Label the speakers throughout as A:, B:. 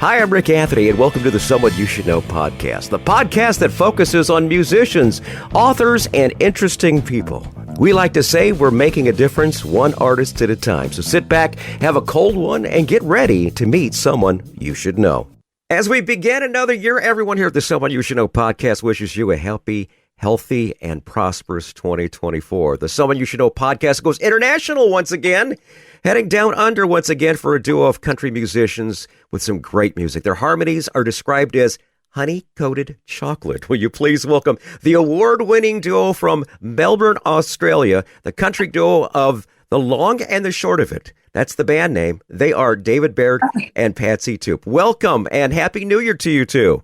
A: Hi, I'm Rick Anthony, and welcome to the Someone You Should Know podcast, the podcast that focuses on musicians, authors, and interesting people. We like to say we're making a difference one artist at a time. So sit back, have a cold one, and get ready to meet someone you should know. As we begin another year, everyone here at the Someone You Should Know podcast wishes you a healthy, and prosperous 2024. The Someone You Should Know podcast goes international once again, heading down under once again for a duo of country musicians with some great music. Their harmonies are described as honey-coated chocolate. Will you please welcome the award-winning duo from Melbourne, Australia, the country duo of The Long and the Short of It. That's the band name. They are David Baird and Patsy Toop. Welcome and Happy New Year to you two.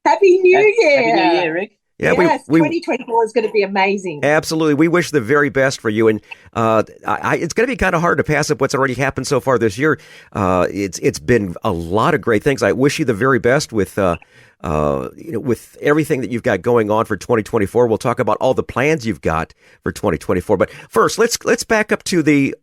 B: Happy New Year.
C: Happy New Year, Rick.
A: Yeah,
B: yes, 2024 is going to be amazing.
A: Absolutely. We wish the very best for you. And it's going to be kind of hard to pass up what's already happened so far this year. It's been a lot of great things. I wish you the very best with with everything that you've got going on for 2024. We'll talk about all the plans you've got for 2024. But first, let's back up to the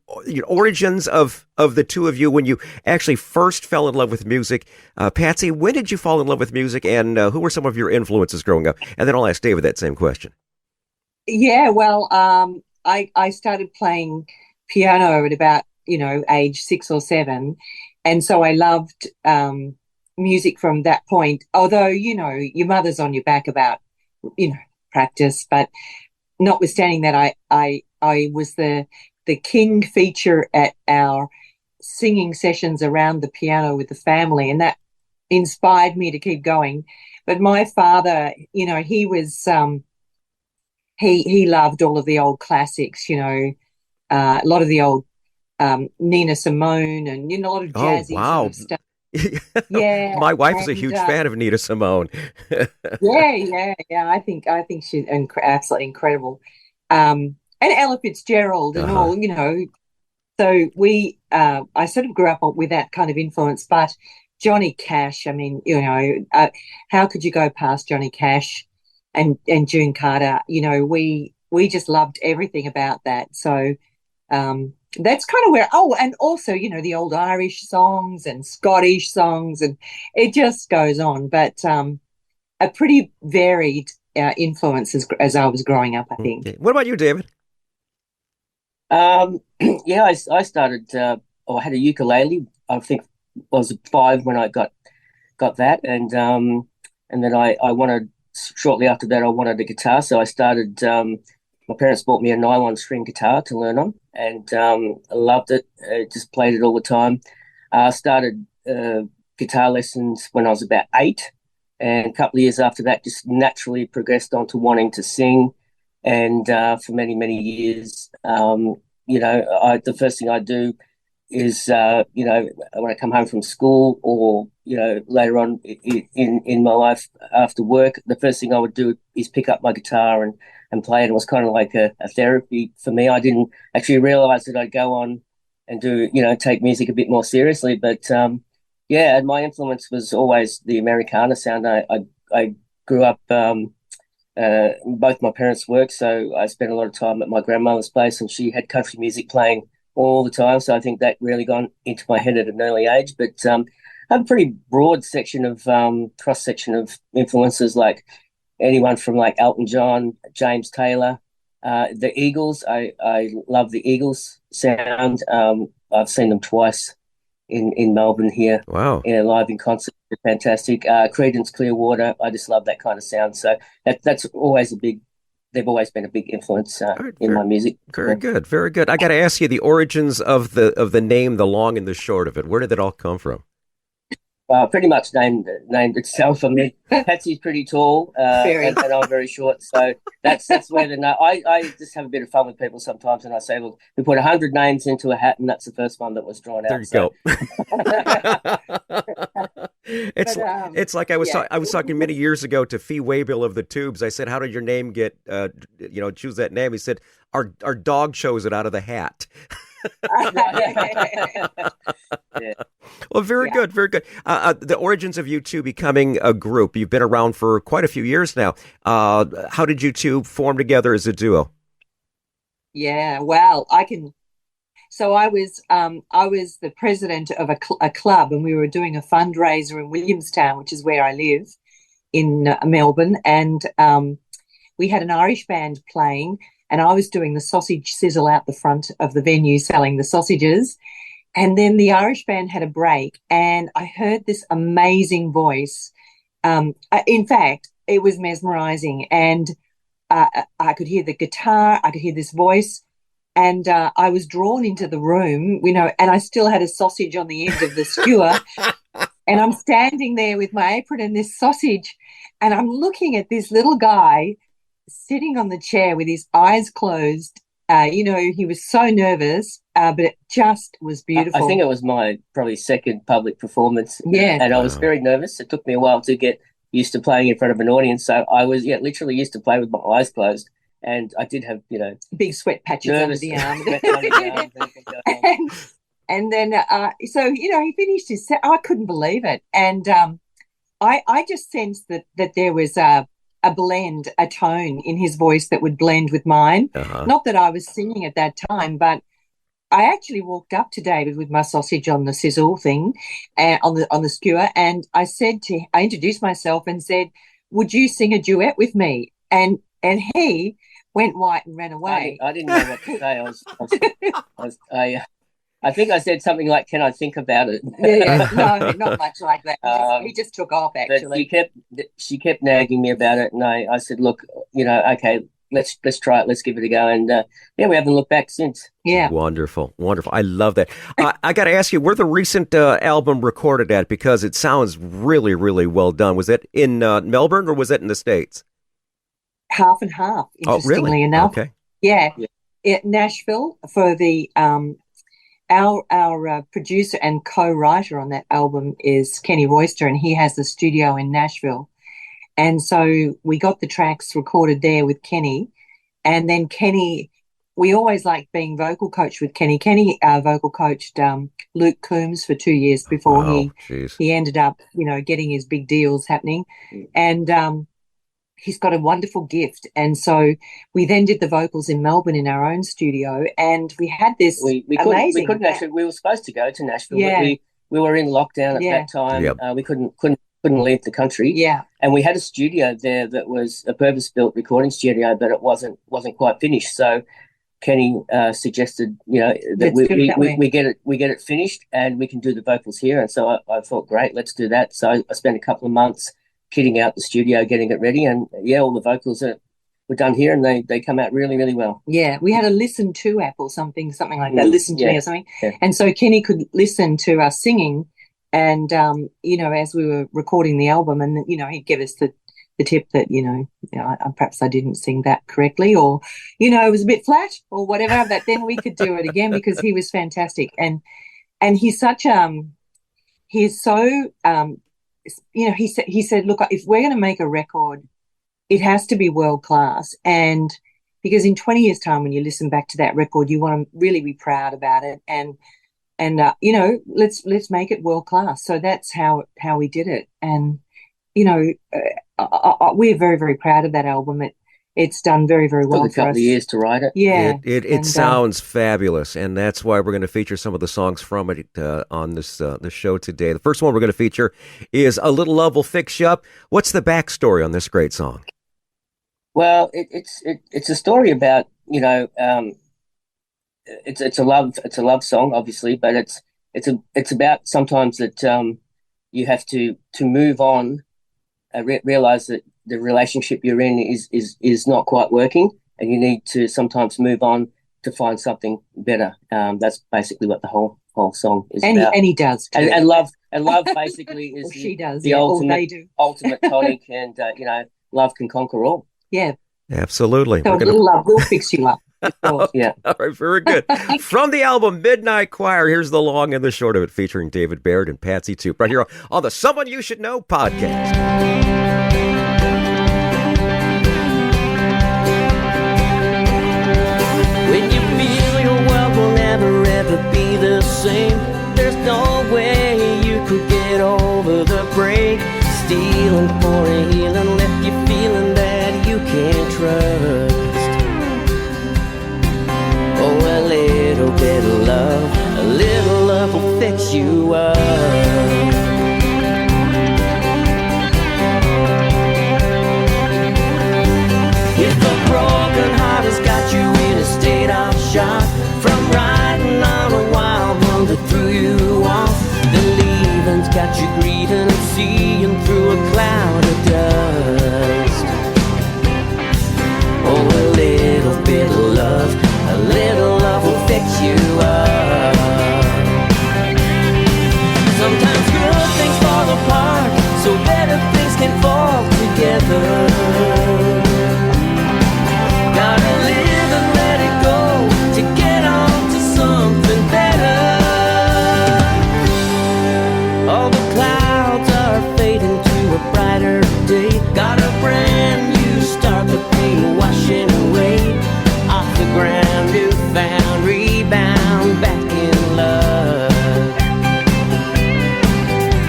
A: origins of the two of you when you actually first fell in love with music. Patsy, when did you fall in love with music, and who were some of your influences growing up? And then I'll ask David that same question.
B: Yeah, well, I started playing piano at about, age 6 or 7. And so I loved music from that point, although, your mother's on your back about, practice. But notwithstanding that, I was the king feature at our singing sessions around the piano with the family, and that inspired me to keep going. But my father, he was he loved all of the old classics, a lot of the old Nina Simone and a lot of jazzy sort of stuff. Yeah,
A: my wife is a huge fan of Nina Simone.
B: yeah. I think she's absolutely incredible. And Ella Fitzgerald and all, So I sort of grew up with that kind of influence. But Johnny Cash, I mean, how could you go past Johnny Cash and June Carter? We just loved everything about that. So that's kind of where, and also, the old Irish songs and Scottish songs, and it just goes on. But a pretty varied influence as I was growing up, I think.
A: What about you, David?
C: Yeah, I started, I had a ukulele. I think I was 5 when I got that. And then I wanted, shortly after that, I wanted a guitar. So I started, my parents bought me a nylon string guitar to learn on, and I loved it. I just played it all the time. I started guitar lessons when I was about 8, and a couple of years after that, just naturally progressed on to wanting to sing. And for many, many years, the first thing I do is, when I come home from school or, later on in my life after work, the first thing I would do is pick up my guitar and play it. It was kind of like a therapy for me. I didn't actually realize that I'd go on and do, take music a bit more seriously. But, and my influence was always the Americana sound. I grew up, both my parents worked, so I spent a lot of time at my grandmother's place, and she had country music playing all the time. So I think that really got into my head at an early age. But I have a pretty broad section of cross-section of influences, like anyone from like Elton John, James Taylor, the Eagles. I love the Eagles sound. I've seen them twice in Melbourne here.
A: Wow.
C: Live in concert. They're fantastic. Creedence Clearwater. I just love that kind of sound. So that's always they've always been a big influence in my music.
A: Very good. Very good. I got to ask you the origins of the name, the long and the short of it. Where did it all come from?
C: Pretty much named itself. I mean, Patsy's pretty tall, and I'm very short, so that's where the name. I just have a bit of fun with people sometimes, and I say, look, we put 100 names into a hat, and that's the first one that was drawn out.
A: There you go. It's like I was talking many years ago to Fee Waybill of the Tubes. I said, "How did your name get? Choose that name?" He said, "Our dog chose it out of the hat."
C: Yeah.
A: Well, very good, very good. The origins of you two becoming a group. You've been around for quite a few years now. How did you two form together as a duo?
B: Yeah, well, I can So I was the president of a club, and we were doing a fundraiser in Williamstown, which is where I live in Melbourne, and we had an Irish band playing, and I was doing the sausage sizzle out the front of the venue selling the sausages. And then the Irish band had a break, and I heard this amazing voice. In fact, it was mesmerizing, and I could hear the guitar, I could hear this voice, and I was drawn into the room, and I still had a sausage on the end of the skewer, and I'm standing there with my apron and this sausage, and I'm looking at this little guy sitting on the chair with his eyes closed. He was so nervous, but it just was beautiful.
C: I think it was my probably second public performance.
B: Yeah.
C: And I was very nervous. It took me a while to get used to playing in front of an audience. So I was, literally used to play with my eyes closed. And I did have,
B: big sweat patches under the arm. And then, so, he finished his set. I couldn't believe it. And I just sensed that there was a blend, a tone in his voice that would blend with mine. Uh-huh. Not that I was singing at that time, but I actually walked up to David with my sausage on the sizzle thing, on the skewer, and I introduced myself and said, "Would you sing a duet with me?" And he went white and ran away.
C: I didn't know what to say. I think I said something like, "Can I think about it?"
B: Yeah. No, not much like that. He just took off, actually.
C: But she kept nagging me about it, and I said, "Look, okay, let's try it. Let's give it a go." And we haven't looked back since.
B: Yeah,
A: wonderful. I love that. I got to ask you, where the recent album recorded at? Because it sounds really, really well done. Was that in Melbourne or was that in the States?
B: Half and half. Interestingly enough,
A: okay.
B: Yeah. Nashville for the Our producer and co-writer on that album is Kenny Royster, and he has the studio in Nashville. And so we got the tracks recorded there with Kenny. And then Kenny, we always liked being vocal coach with Kenny. Kenny vocal coached Luke Combs for 2 years before he ended up, getting his big deals happening. And he's got a wonderful gift. And so we then did the vocals in Melbourne in our own studio, and we had this
C: we couldn't actually, we were supposed to go to Nashville, but we were in lockdown at that time. Yep. We couldn't leave the country.
B: Yeah.
C: And we had a studio there that was a purpose-built recording studio, but it wasn't quite finished. So Kenny suggested, that we get it finished and we can do the vocals here. And so I thought, great, let's do that. So I spent a couple of months kitting out the studio, getting it ready, and all the vocals were done here, and they come out really, really well.
B: Yeah, we had a listen to app or something like that. Listen to me or something, and so Kenny could listen to us singing, and as we were recording the album, and he'd give us the tip that perhaps I didn't sing that correctly, or it was a bit flat or whatever. But then we could do it again because he was fantastic, and he's such he's so. He said, look, if we're going to make a record, it has to be world class. And because in 20 years' time, when you listen back to that record, you want to really be proud about it. And let's make it world class. So that's how we did it. And, we're very, very proud of that album. It's done very, very well for us.
C: Took a couple of years to write it.
B: Yeah.
A: It sounds fabulous, and that's why we're going to feature some of the songs from it on this show today. The first one we're going to feature is A Little Love Will Fix You Up. What's the backstory on this great song?
C: Well, it's a story about, it's a love song, obviously, but it's about sometimes that you have to move on, realize that the relationship you're in is not quite working, and you need to sometimes move on to find something better. That's basically what the whole song is about.
B: And he does too.
C: And love basically is
B: she does,
C: the ultimate tonic, and love can conquer all.
B: Yeah,
A: absolutely.
B: So a little love will fix you up.
C: Yeah.
A: All right, very good. From the album Midnight Choir, here's the long and the short of it, featuring David Baird and Patsy Toop, right here on the Someone You Should Know podcast.
D: When you feel your world will never ever be the same, there's no way you could get over the break. Stealing for a healing, left you feeling that you can't trust. Oh, a little bit of love, a little love will fix you up. If a broken heart has got you in a state of shock from riding on a wild one that threw you off, then leaving's got you grieving and seeing through a cloud of dust. Oh, a little bit of love, a little love will fix you up. Sometimes good things fall apart, so better things can fall together. Gotta live and let it go to get on to something better. All the clouds are fading to a brighter day. Got a brand new start, the pain washing away off the ground, new found rebound back in love.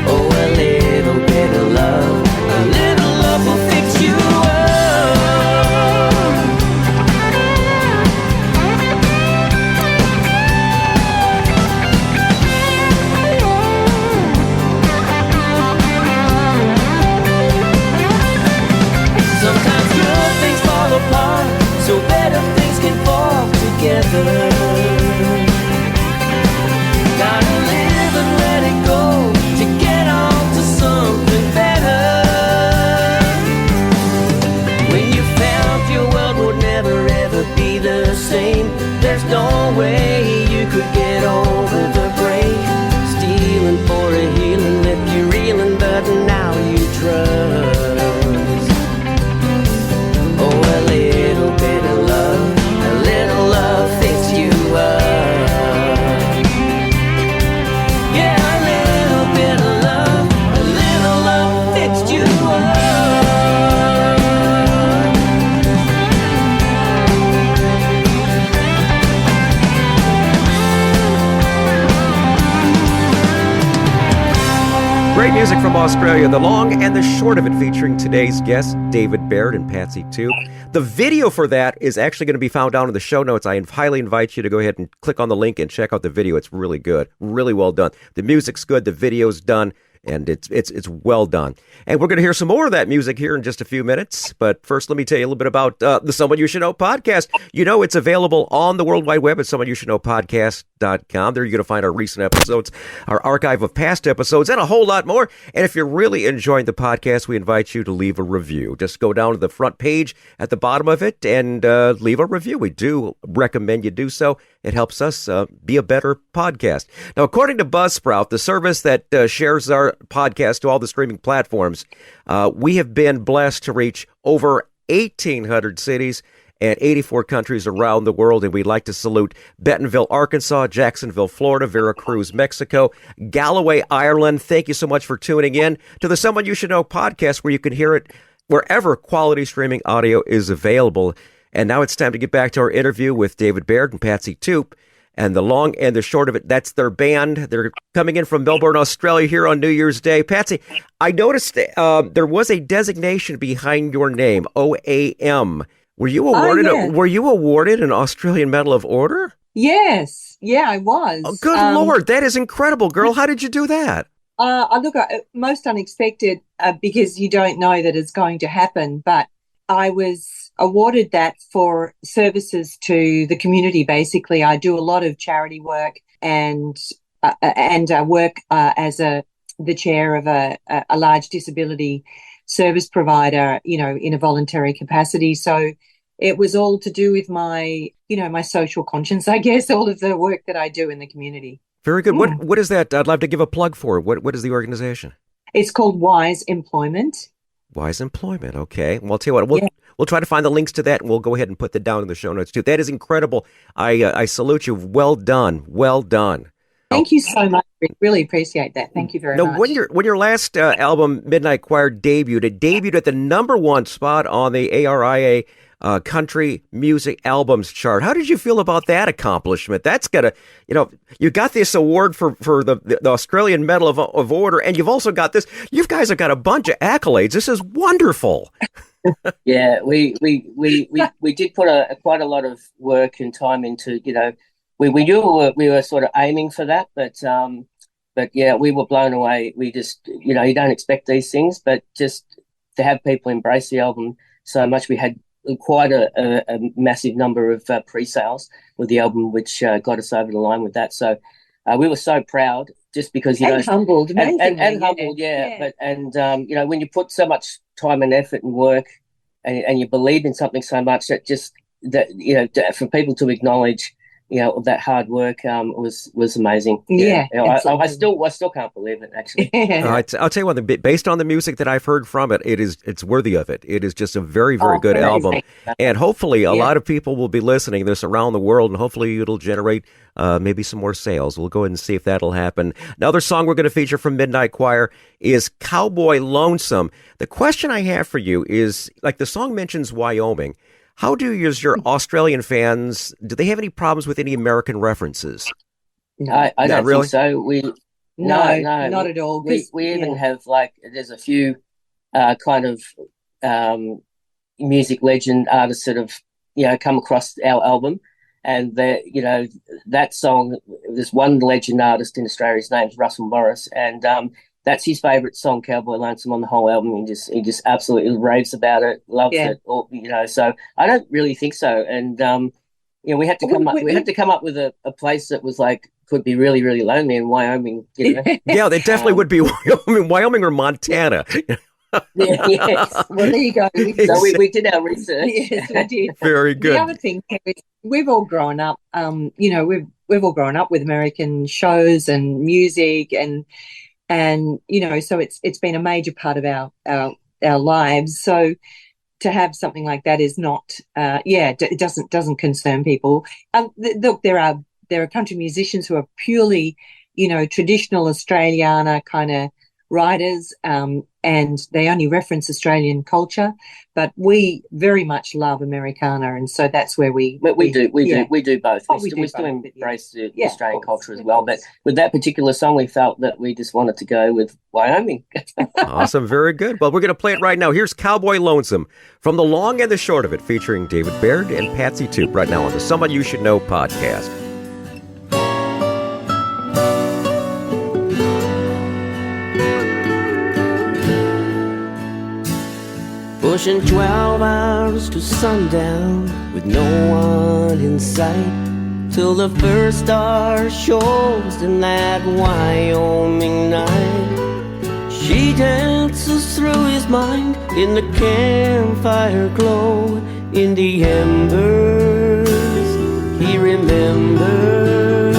D: Oh, a little bit of love, a little love will fix you up. Sometimes good things fall apart, so better things can fall together. Gotta live and let it go to get on to something better. When you felt your world would never ever be the same, there's no way you could get over the break. Stealing for a healing, left you reeling, but now you trust. Oh, a little bit of love, a little love fix you up. Yeah, a little bit of love, a little love fixed you up.
A: Great music from Australia, the long and the short of it, featuring today's guests, David Baird and Patsy Toop. The video for that is actually going to be found down in the show notes. I highly invite you to go ahead and click on the link and check out the video. It's really good, really well done. The music's good, the video's done, and it's well done. And we're going to hear some more of that music here in just a few minutes. But first, let me tell you a little bit about the Someone You Should Know podcast. You know, it's available on the World Wide Web at Someoneyoushouldknowpodcast.com. There you're going to find our recent episodes, our archive of past episodes, and a whole lot more. And if you're really enjoying the podcast, we invite you to leave a review. Just go down to the front page at the bottom of it and leave a review. We do recommend you do so. It helps us be a better podcast. Now, according to Buzzsprout, the service that shares our podcast to all the streaming platforms, we have been blessed to reach over 1,800 cities and 84 countries around the world, and we'd like to salute Bentonville, Arkansas, Jacksonville, Florida, Veracruz, Mexico, Galloway, Ireland. Thank you so much for tuning in to the Someone You Should Know podcast, where you can hear it wherever quality streaming audio is available. And now it's time to get back to our interview with David Baird and Patsy Toop. And the long and the short of it, that's their band. They're coming in from Melbourne, Australia here on New Year's Day. Patsy, I noticed there was a designation behind your name, OAM. Were you awarded?
B: Yeah.
A: Were you awarded an Australian Medal of Order?
B: Yes. Yeah, I was.
A: Oh, good Lord. That is incredible, girl. How did you do that?
B: Look, most unexpected because you don't know that it's going to happen. But I was awarded that for services to the community. Basically, I do a lot of charity work and work as the chair of a large disability service provider, you know, in a voluntary capacity. So it was all to do with my, you know, my social conscience, I guess, all of the work that I do in the community.
A: Very good. What is that? I'd love to give a plug for it. What is the organization?
B: It's called Wise Employment.
A: Wise Employment. Okay. Well, I'll tell you what, we'll try to find the links to that, and we'll go ahead and put that down in the show notes too. That is incredible. I salute you. Well done. Well done.
B: Thank you so much. Really appreciate that. Thank you very much.
A: When your last album, Midnight Choir, debuted at the #1 spot on the ARIA country music albums chart. How did you feel about that accomplishment? That's gotta, you got this award for the Australian Medal of Order, and you've also got this. You guys have got a bunch of accolades. This is wonderful.
C: Yeah, we did put quite a lot of work and time into we knew we were sort of aiming for that, but yeah, we were blown away. We just, you don't expect these things, but just to have people embrace the album so much. We had quite a massive number of pre-sales with the album, which got us over the line with that. So we were so proud, just because
B: humbled,
C: and humbled, yeah. But when you put so much time and effort and work, and you believe in something so much, for people to acknowledge that hard work was amazing. I still can't believe it, actually.
A: I'll tell you one thing. Based on the music that I've heard from it, it's worthy of it. It is just a very, very good album, and hopefully a lot of people will be listening to this around the world, and hopefully it'll generate maybe some more sales. We'll go ahead and see if that'll happen. Another song we're going to feature from Midnight Choir is Cowboy Lonesome. The question I have for you is, like, the song mentions Wyoming. How do your Australian fans, do they have any problems with any American references?
C: No, I don't
B: really
C: think so.
B: No, not at all.
C: We even have, there's a few kind of music legend artists that have come across our album, and that song, there's one legend artist in Australia, his name's Russell Morris, and that's his favourite song, Cowboy Lonesome, on the whole album. He just absolutely raves about it, loves it. So I don't really think so. And we had to come up with a place that was could be really, really lonely in Wyoming.
A: Yeah, they definitely would be Wyoming or Montana.
B: Yes. Well, there you go.
C: So we did our research.
B: Yes, we did.
A: Very good.
B: The other thing is, we've all grown up. We've all grown up with American shows and music, and so it's been a major part of our lives. So to have something like that is not, it doesn't concern people. Look, there are country musicians who are purely, traditional Australiana kind of writers, and they only reference Australian culture, but we very much love Americana, and so that's where we do
C: both. We still embrace the Australian culture as well, but with that particular song, we felt that we just wanted to go with Wyoming.
A: Awesome, very good. Well, we're going to play it right now. Here's Cowboy Lonesome from the long and the short of it, featuring David Baird and Patsy Toop, right now on the Someone You Should Know podcast.
D: Pushing 12 hours to sundown with no one in sight, till the first star shows in that Wyoming night. She dances through his mind in the campfire glow, in the embers he remembers.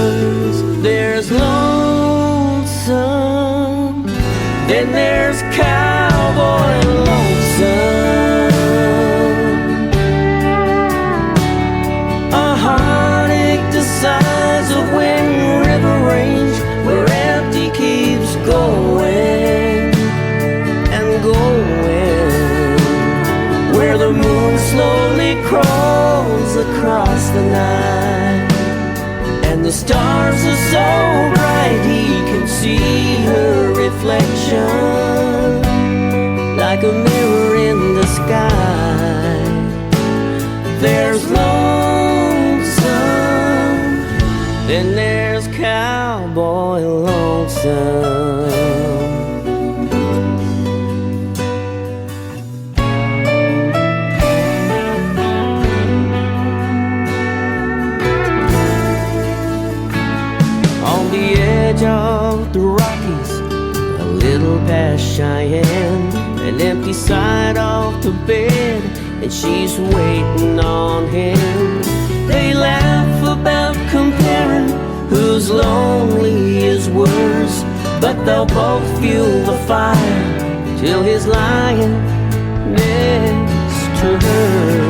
D: There's lonesome, then there's cowboy lonesome. A heartache the size of Wind River Range, where empty keeps going and going, where the moon slowly crawls across the night, and the stars are so bright he can see her reflection like a mirror in the sky. There's lonesome, then there's cowboy lonesome. On the edge of the Rockies, a little past Cheyenne, an empty side off the bed, and she's waiting on him. They laugh about comparing who's lonely is worse, but they'll both fuel the fire till he's lying next to her.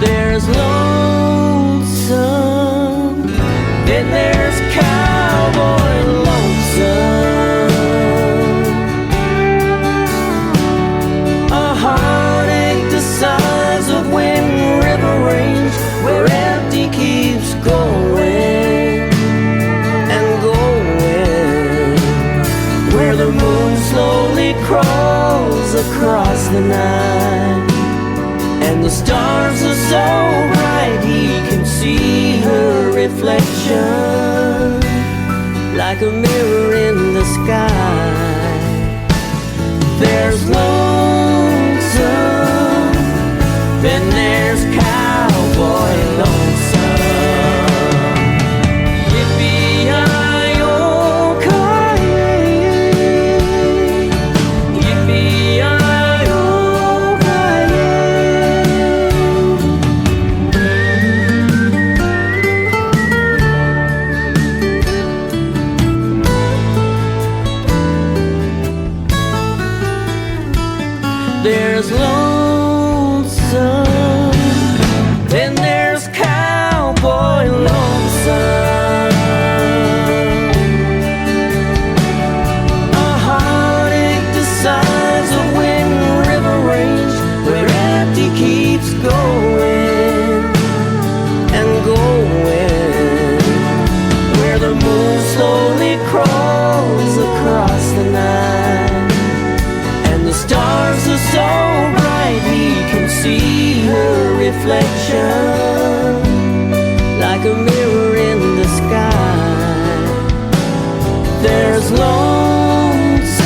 D: There's lonesome, then there's cowboy lonesome. Size of Wind River Range, where empty keeps going and going, where the moon slowly crawls across the night, and the stars are so bright bright he can see her reflection, like a mirror in the sky. There's lonesome, then there's cowboy lonesome. There's lonesome, then there's cowboy lonesome. A heartache decides a wind river range where empty keeps going and going, where the moon slowly crawls across the night. The stars are so bright he can see her reflection, like a mirror in the sky. There's lonesome,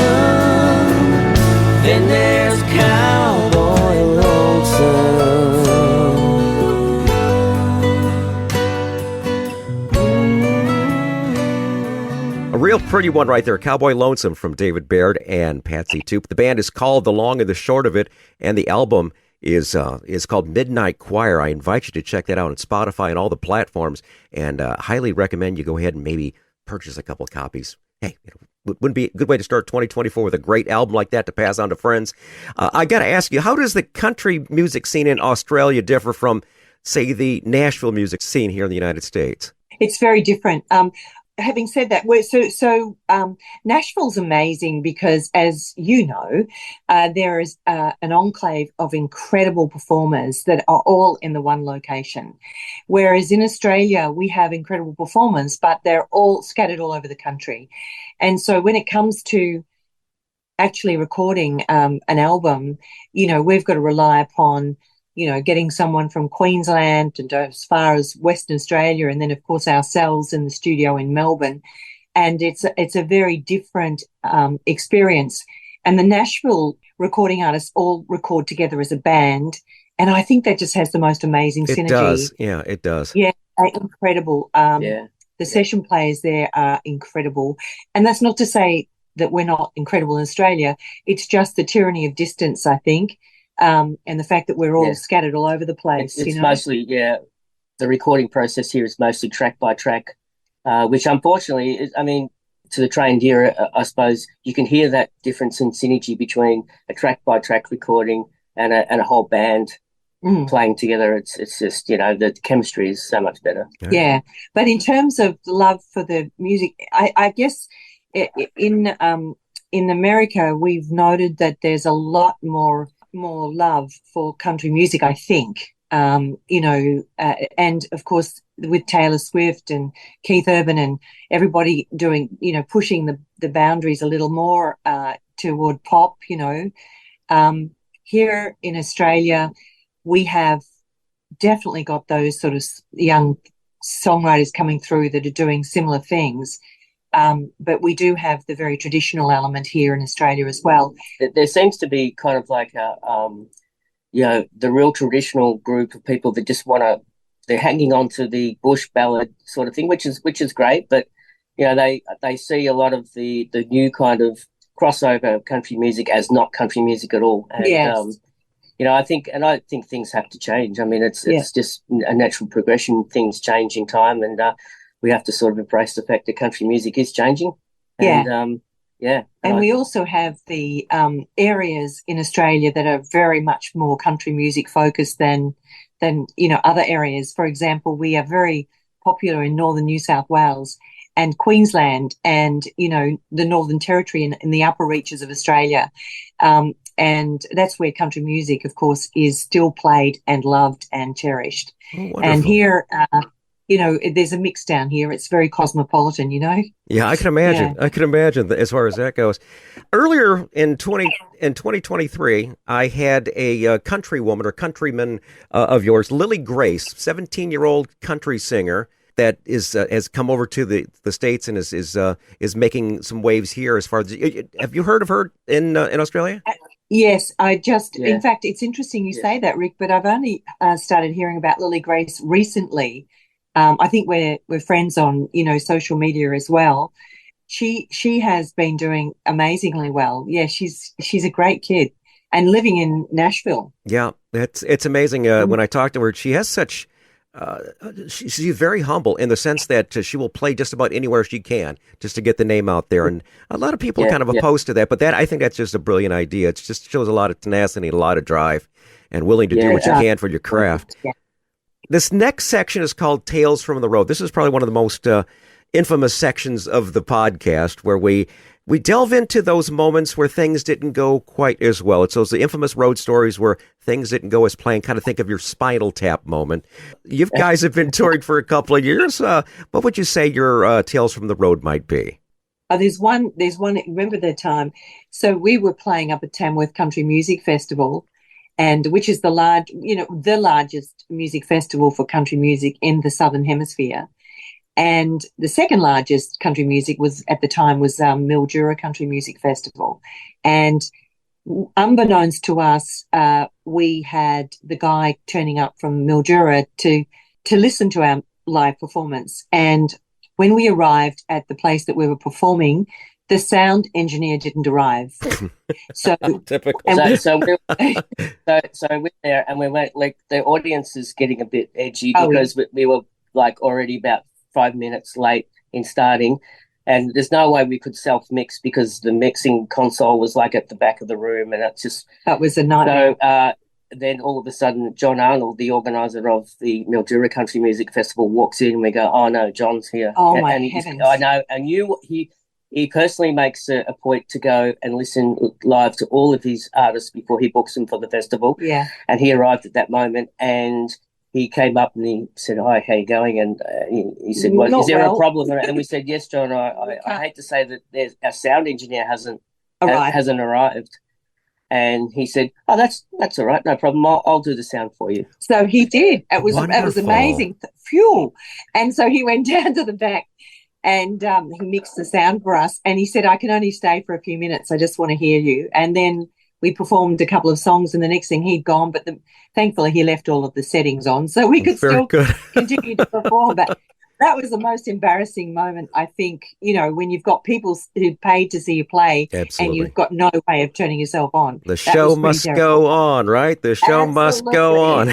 D: then there's cowboy lonesome.
A: A real pretty one right there, Cowboy Lonesome from David Baird and Patsy Toop. The band is called The Long and the Short of It, and the album is called Midnight Choir. I invite you to check that out on Spotify and all the platforms, and highly recommend you go ahead and maybe purchase a couple copies. Hey, it wouldn't be a good way to start 2024 with a great album like that to pass on to friends. I got to ask you, how does the country music scene in Australia differ from, say, the Nashville music scene here in the United States?
B: It's very different. Having said that, Nashville's amazing because, as you know, there is an enclave of incredible performers that are all in the one location. Whereas in Australia, we have incredible performers, but they're all scattered all over the country. And so when it comes to actually recording an album, we've got to rely upon getting someone from Queensland and as far as Western Australia, and then, of course, ourselves in the studio in Melbourne. And it's a very different experience. And the Nashville recording artists all record together as a band. And I think that just has the most amazing synergy.
A: It does. Yeah, it does.
B: Yeah, incredible. The session players there are incredible. And that's not to say that we're not incredible in Australia. It's just the tyranny of distance, I think. And the fact that we're all scattered all over the place.
C: It's mostly, the recording process here is mostly track by track, which unfortunately, to the trained ear, I suppose you can hear that difference in synergy between a track by track recording and a whole band playing together. It's just, the chemistry is so much better.
B: Yeah. But in terms of love for the music, I guess in America, we've noted that there's a lot more love for country music, I think, and of course with Taylor Swift and Keith Urban and everybody doing, pushing the boundaries a little more toward pop, here in Australia, we have definitely got those sort of young songwriters coming through that are doing similar things. But we do have the very traditional element here in Australia as well.
C: There seems to be kind of like the real traditional group of people that just they're hanging on to the bush ballad sort of thing, which is great. But they see a lot of the new kind of crossover country music as not country music at all. And,
B: yes.
C: I think things have to change. I mean, it's just a natural progression. Things change in time, and we have to sort of embrace the fact that country music is changing. And,
B: And we also have the areas in Australia that are very much more country music focused than other areas. For example, we are very popular in northern New South Wales and Queensland and, the Northern Territory in the upper reaches of Australia. And that's where country music, of course, is still played and loved and cherished.
A: Oh,
B: and here there's a mix down here. It's very cosmopolitan,
A: Yeah, I can imagine.
B: Yeah.
A: I can imagine as far as that goes. Earlier in 2023, I had a country woman or countryman of yours, Lily Grace, 17-year-old country singer that has come over to the States and is making some waves here. As far as, have you heard of her in Australia?
B: Yes, in fact, it's interesting you say that, Rick, but I've only started hearing about Lily Grace recently. I think we're friends on, social media as well. She has been doing amazingly well. Yeah, she's a great kid and living in Nashville.
A: Yeah, it's amazing. When I talk to her, she has such. She's very humble in the sense that she will play just about anywhere she can just to get the name out there. And a lot of people are kind of opposed to that, but I think that's just a brilliant idea. It just shows a lot of tenacity, a lot of drive, and willing to do what you can for your craft.
B: Yeah.
A: This next section is called Tales from the Road. This is probably one of the most infamous sections of the podcast, where we delve into those moments where things didn't go quite as well. It's those infamous road stories where things didn't go as planned. Kind of think of your Spinal Tap moment. You guys have been touring for a couple of years. What would you say your Tales from the Road might be?
B: There's one. Remember the time? So we were playing up at Tamworth Country Music Festival, and which is the largest music festival for country music in the Southern Hemisphere. And the second largest country music was Mildura Country Music Festival. And unbeknownst to us, we had the guy turning up from Mildura to listen to our live performance. And when we arrived at the place that we were performing, the sound engineer didn't arrive. So
A: typical.
C: So we're there, and we went, like, the audience is getting a bit edgy because we were like already about 5 minutes late in starting, and there's no way we could self-mix because the mixing console was like at the back of the room, and
B: that was a nightmare.
C: So then all of a sudden, John Arnold, the organizer of the Mildura Country Music Festival, walks in, and we go, "Oh no, John's here!"
B: Oh, my heavens!
C: I know, and he personally makes a point to go and listen live to all of his artists before he books them for the festival.
B: Yeah,
C: and he arrived at that moment, and he came up and he said, "Hi, how you going?" And he said, "Well, is there a problem?" And we said, "Yes, John. I hate to say that our sound engineer hasn't arrived." And he said, "Oh, that's all right, no problem. I'll do the sound for you."
B: So he did. It was
A: Wonderful.
B: Amazing. Phew. And so he went down to the back and he mixed the sound for us. And he said, "I can only stay for a few minutes. I just want to hear you." And then we performed a couple of songs, and the next thing he'd gone, but thankfully he left all of the settings on so we could still continue to perform. But that was the most embarrassing moment, I think, when you've got people who paid to see you play.
A: Absolutely.
B: And you've got no way of turning yourself on.
A: The show must go on, right? The show must go on.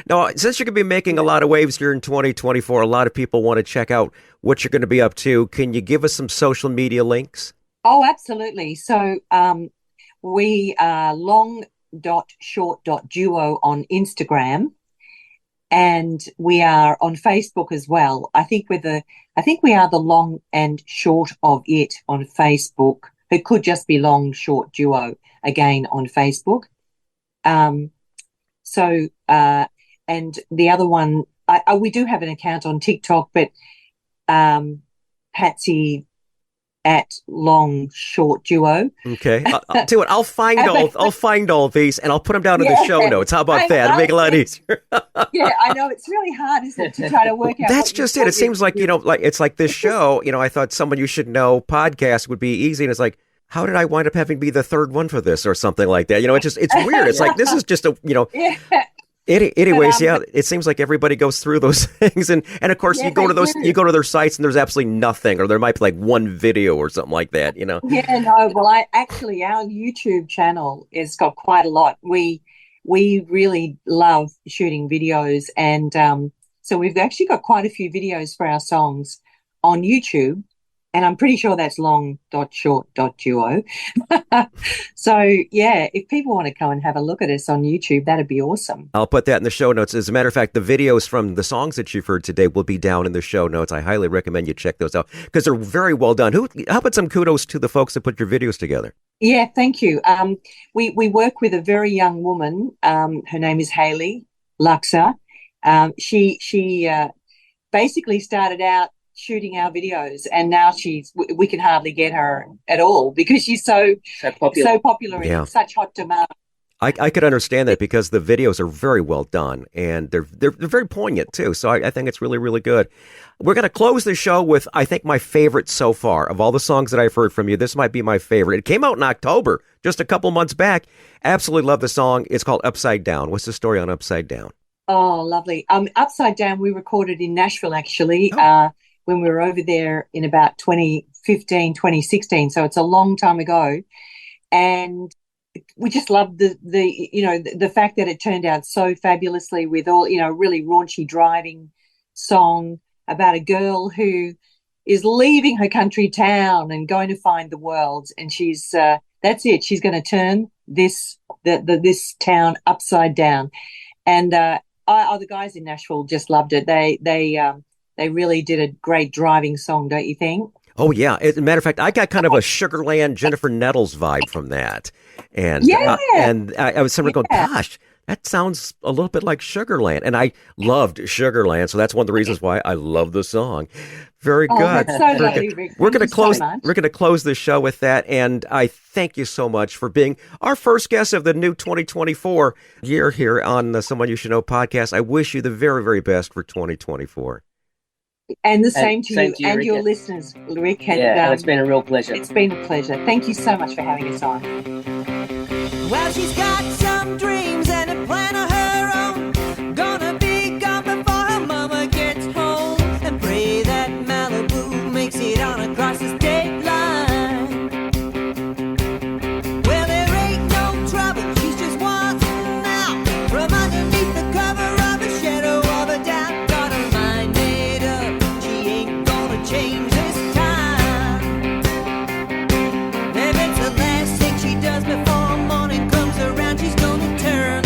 A: Now, since you're going to be making a lot of waves here in 2024, a lot of people want to check out what you're going to be up to. Can you give us some social media links?
B: Oh, absolutely. So we are long.short.duo on Instagram, and we are on Facebook as well. I think we are the Long and Short of It on Facebook. It could just be Long Short Duo again on Facebook. And the other one, we do have an account on TikTok, but Patsy at Long Short Duo.
A: Okay, I'll tell you what. I'll find all these, and I'll put them down in the show notes. How about that? It'll make it a lot easier.
B: Yeah, I know it's really hard, isn't it, to try to work out.
A: That's just it. It seems like it's like this show. I thought Someone You Should Know podcast would be easy, and it's like, how did I wind up having to be the third one for this or something like that? It's weird. It's like this is just a
B: Yeah.
A: Anyways, it seems like everybody goes through those things, and of course you go to their sites and there's absolutely nothing, or there might be like one video or something like that,
B: Yeah, no. Well, our YouTube channel has got quite a lot. We really love shooting videos, and so we've actually got quite a few videos for our songs on YouTube. And I'm pretty sure that's long.short.duo. So, yeah, if people want to come and have a look at us on YouTube, that'd be awesome.
A: I'll put that in the show notes. As a matter of fact, the videos from the songs that you've heard today will be down in the show notes. I highly recommend you check those out because they're very well done. How about some kudos to the folks that put your videos together?
B: Yeah, thank you. We work with a very young woman. Her name is Hayley Luxer. She basically started out shooting our videos, and now we can hardly get her at all because she's so popular and such hot demand.
A: I could understand that because the videos are very well done and they're very poignant too. So I think it's really, really good. We're going to close the show with, I think, my favorite so far of all the songs that I've heard from you. This might be my favorite. It came out in October, just a couple months back. Absolutely love the song. It's called Upside Down. What's the story on Upside Down?
B: Oh, lovely. Upside Down, we recorded in Nashville, actually, when we were over there in about 2015, 2016. So it's a long time ago. And we just loved the fact that it turned out so fabulously with all, really raunchy driving song about a girl who is leaving her country town and going to find the world. And she's, that's it. She's going to turn this town upside down. And the guys in Nashville just loved it. They really did a great driving song, don't you think?
A: Oh, yeah. As a matter of fact, I got kind of a Sugarland Jennifer Nettles vibe from that. And I was sort of going, gosh, that sounds a little bit like Sugarland. And I loved Sugarland, so that's one of the reasons why I love the song. Very good.
B: That's so lovely, Rick.
A: We're going to close the show with that, and I thank you so much for being our first guest of the new 2024 year here on the Someone You Should Know podcast. I wish you the very, very best for 2024.
B: And the same to you and
C: Rick.
B: your listeners, Rick. And,
C: it's been a real pleasure.
B: It's been a pleasure. Thank you so much for having us on.
D: Well, she's got some dreams and a plan of her own. Gonna be gone before her mama gets home. And pray that Malibu makes it on across the state line. Well, there ain't no trouble, she's just wanting out from underneath the cover of a shadow of a doubt. Got her mind made up, she ain't gonna change this time. If it's the last thing she does before morning comes around, she's gonna turn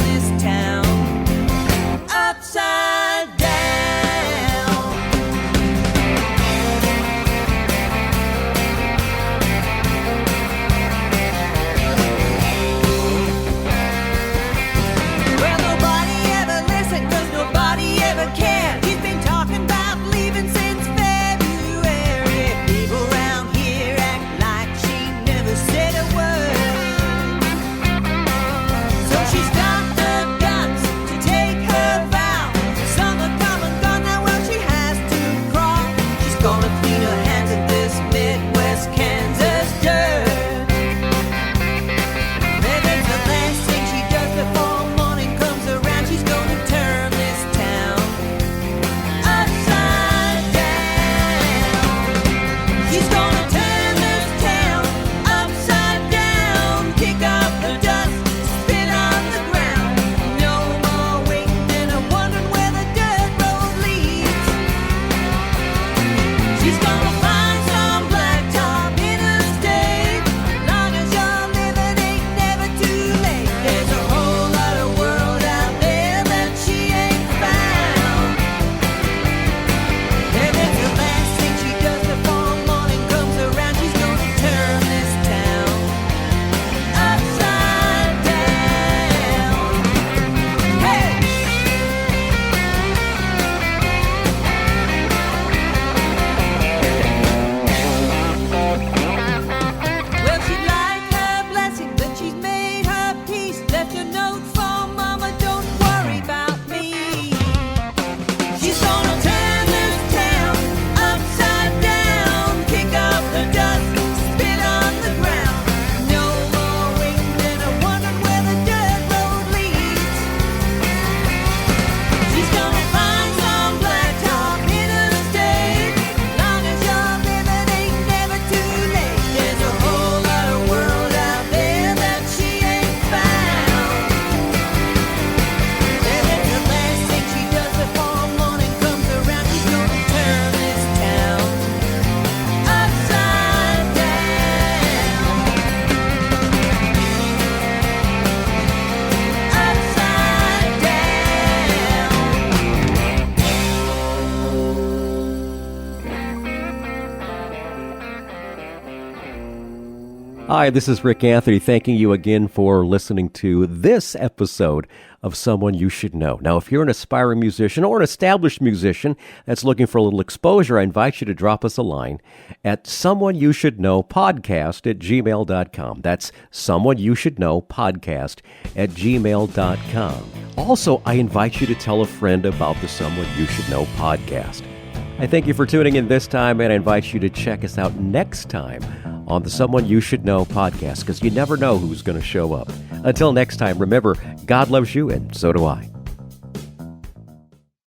A: Hi, this is Rick Anthony, thanking you again for listening to this episode of Someone You Should Know. Now, if you're an aspiring musician or an established musician that's looking for a little exposure, I invite you to drop us a line at someoneyoushouldknowpodcast@gmail.com. That's someoneyoushouldknowpodcast@gmail.com. Also, I invite you to tell a friend about the Someone You Should Know podcast. I thank you for tuning in this time, and I invite you to check us out next time on the Someone You Should Know podcast, because you never know who's going to show up. Until next time, remember, God loves you, and so do I.